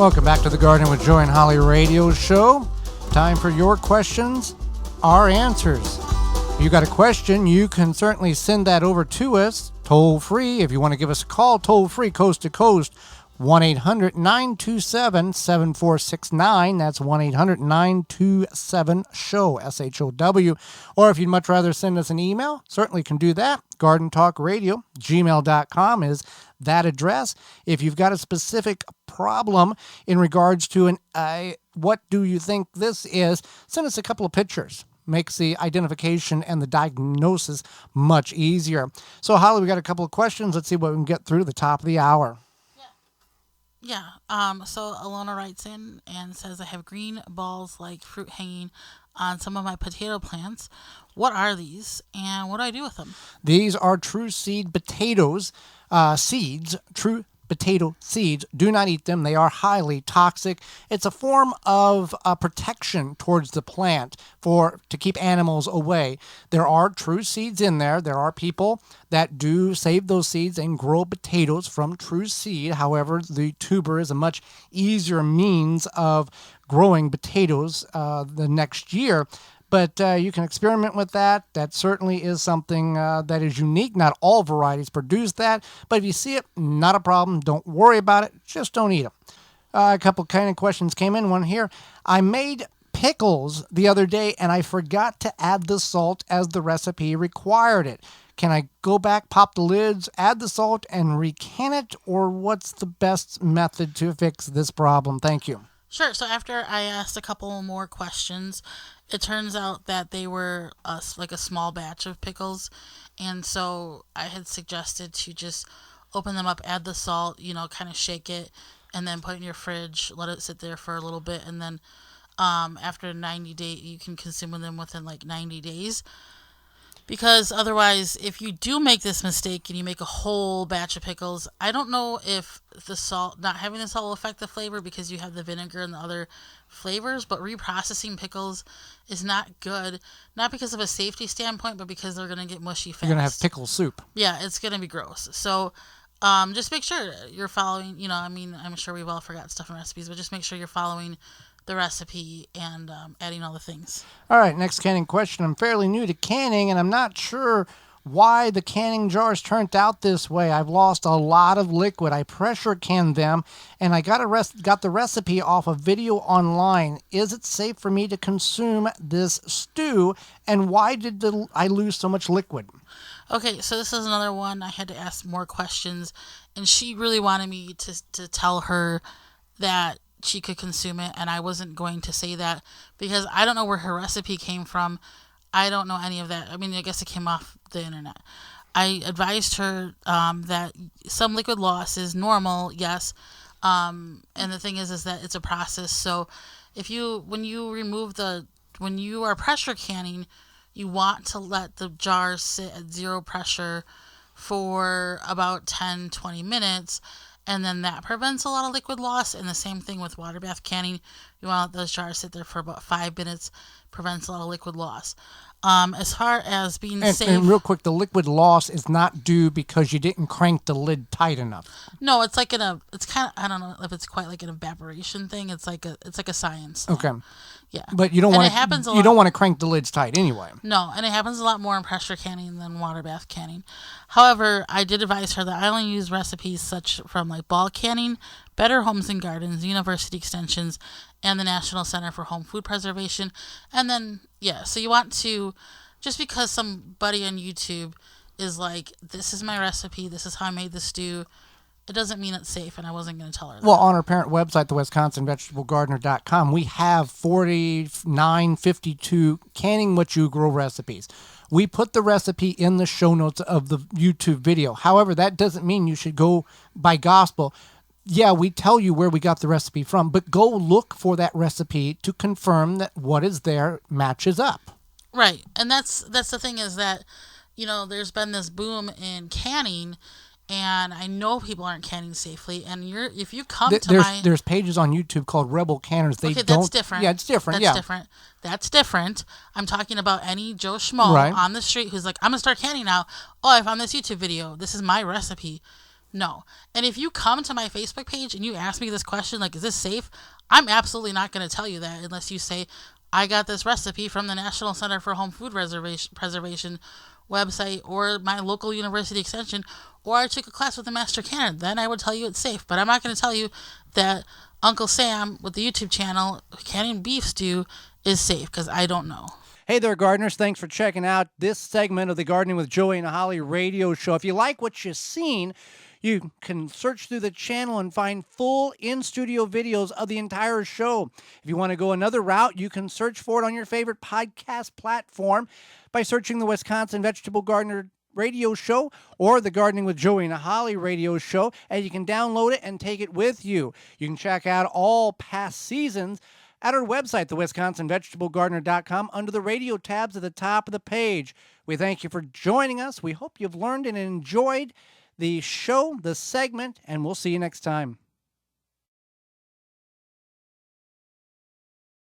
Welcome back to the Garden with Joy and Holly radio show. Time for your questions, our answers. If you got a question, you can certainly send that over to us toll free. If you want to give us a call, toll free, coast to coast, 1-800-927-7469. That's 1-800-927-SHOW, S-H-O-W. Or if you'd much rather send us an email, certainly can do that. GardenTalkRadio@gmail.com is that address. If you've got a specific problem in regards to what do you think this is, send us a couple of pictures. Makes the identification and the diagnosis much easier. So, Holly, we got a couple of questions. Let's see what we can get through the top of the hour. Yeah. So Alona writes in and says, I have green balls like fruit hanging on some of my potato plants. What are these and what do I do with them? These are true seed potatoes, seeds, true potato seeds. Do not eat them. They are highly toxic. It's a form of protection towards the plant to keep animals away. There are true seeds in there. There are people that do save those seeds and grow potatoes from true seed. However, the tuber is a much easier means of growing potatoes the next year. But you can experiment with that. That certainly is something that is unique. Not all varieties produce that. But if you see it, not a problem. Don't worry about it. Just don't eat them. A couple kind of questions came in. One here. I made pickles the other day, and I forgot to add the salt as the recipe required it. Can I go back, pop the lids, add the salt, and recan it? Or what's the best method to fix this problem? Thank you. Sure. So after I asked a couple more questions, it turns out that they were like a small batch of pickles. And so I had suggested to just open them up, add the salt, kind of shake it, and then put it in your fridge, let it sit there for a little bit. And then after 90 days, you can consume them within like 90 days. Because otherwise, if you do make this mistake and you make a whole batch of pickles, I don't know if the salt, not having the salt will affect the flavor because you have the vinegar and the other flavors, but reprocessing pickles is not good. Not because of a safety standpoint, but because they're going to get mushy fast. You're going to have pickle soup. Yeah, it's going to be gross. So just make sure you're following, I'm sure we've all forgotten stuff in recipes, but just make sure you're following the recipe and adding all the things. All right, next canning question. I'm fairly new to canning, and I'm not sure why the canning jars turned out this way. I've lost a lot of liquid. I pressure canned them, and I got the recipe off a video online. Is it safe for me to consume this stew, and why did I lose so much liquid? Okay, so this is another one. I had to ask more questions, and she really wanted me to tell her that she could consume it, and I wasn't going to say that because I don't know where her recipe came from. I don't know any of that. I mean, I guess it came off the internet. I advised her that some liquid loss is normal, yes, and the thing is that it's a process. So when you are pressure canning, you want to let the jar sit at zero pressure for about 10-20 minutes. And then that prevents a lot of liquid loss. And the same thing with water bath canning. You want to let those jars sit there for about 5 minutes. Prevents a lot of liquid loss. As far as being safe. And real quick, the liquid loss is not due because you didn't crank the lid tight enough. No, it's like it's kind of, I don't know if it's quite like an evaporation thing. It's like a science thing. Okay. Yeah. But you don't want to crank the lids tight anyway. No, and it happens a lot more in pressure canning than water bath canning. However, I did advise her that I only use recipes such from like ball canning, Better Homes and Gardens, University Extensions, and the National Center for Home Food Preservation. And then, so you want to, just because somebody on YouTube is like, this is my recipe, this is how I made the stew, it doesn't mean it's safe, and I wasn't going to tell her that. Well, on our parent website, the WisconsinVegetableGardener.com, we have 4952 canning what you grow recipes. We put the recipe in the show notes of the YouTube video. However, that doesn't mean you should go by gospel. Yeah, we tell you where we got the recipe from, but go look for that recipe to confirm that what is there matches up. Right, and that's the thing is that, there's been this boom in canning. And I know people aren't canning safely. And if you come there's pages on YouTube called Rebel Canners. That's different. Yeah, it's different. That's different. I'm talking about any Joe Schmo on the street who's like, I'm gonna start canning now. Oh, I found this YouTube video. This is my recipe. No. And if you come to my Facebook page and you ask me this question, like, is this safe? I'm absolutely not going to tell you that unless you say, I got this recipe from the National Center for Home Food Preservation website or my local university extension, or I took a class with a master canner. Then I would tell you it's safe. But I'm not going to tell you that Uncle Sam with the YouTube channel, Canning Beef Stew, is safe because I don't know. Hey there, gardeners. Thanks for checking out this segment of the Gardening with Joey and Holly radio show. If you like what you've seen, you can search through the channel and find full in-studio videos of the entire show. If you want to go another route, you can search for it on your favorite podcast platform by searching the Wisconsin Vegetable Gardener radio show or the Gardening with Joey and Holly radio show, and you can download it and take it with you. You can check out all past seasons at our website, thewisconsinvegetablegardener.com, under the radio tabs at the top of the page. We thank you for joining us. We hope you've learned and enjoyed the show, the segment, and we'll see you next time.